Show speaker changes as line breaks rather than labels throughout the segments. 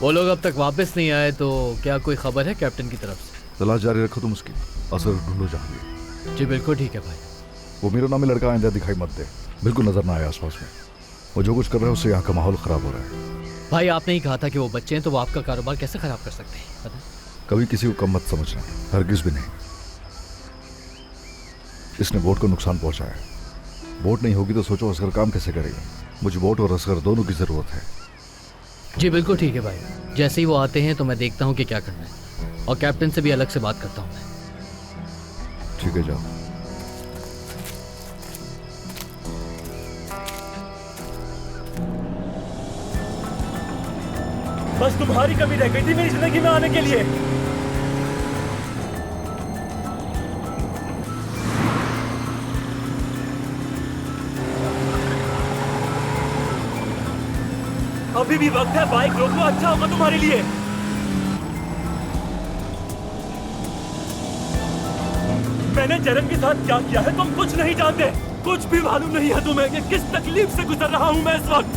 वो लोग अब तक वापस नहीं आए, तो क्या कोई खबर है कैप्टन की तरफ से?
तलाश जारी रखो तुम उसकी। असर ढूंढो जहांगीर।
जी बिल्कुल ठीक है भाई।
वो मेरा नामी लड़का आइंदा दिखाई मत दे, बिल्कुल नजर ना आए आसपास में। वो जो कुछ कर रहे हैं उससे यहाँ का माहौल खराब हो रहा है।
भाई आपने ही कहा था कि वो बच्चे हैं, तो वो आपका कारोबार कैसे खराब कर सकते हैं? पता?
कभी किसी को कम मत समझना, हरगिज भी नहीं। इसने बोट को नुकसान पहुंचाया है। बोट नहीं होगी तो सोचो असगर काम कैसे करेगा। मुझे बोट और असगर दोनों की जरूरत है।
जी बिल्कुल ठीक है भाई। जैसे ही वो आते हैं तो मैं देखता हूँ कि क्या करना है, और कैप्टन से भी अलग से बात करता हूँ मैं।
ठीक है, जाओ।
बस तुम्हारी कमी रह गई थी मेरी जिंदगी में आने के लिए। अभी भी वक्त है, बाइक रोको, अच्छा होगा तुम्हारे लिए। मैंने जरन के साथ क्या किया है तुम कुछ नहीं जानते। कुछ भी मालूम नहीं है तुम्हें कि किस तकलीफ से गुजर रहा हूं मैं इस वक्त।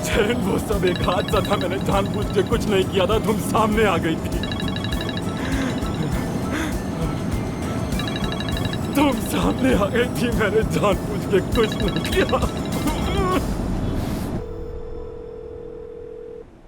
जरन, वो सब एक हादसा था, मैंने जानबूझ के कुछ नहीं किया था, तुम सामने आ गई थी। तुम सामने आ गई थी, मैंने जानबूझ के कुछ नहीं किया।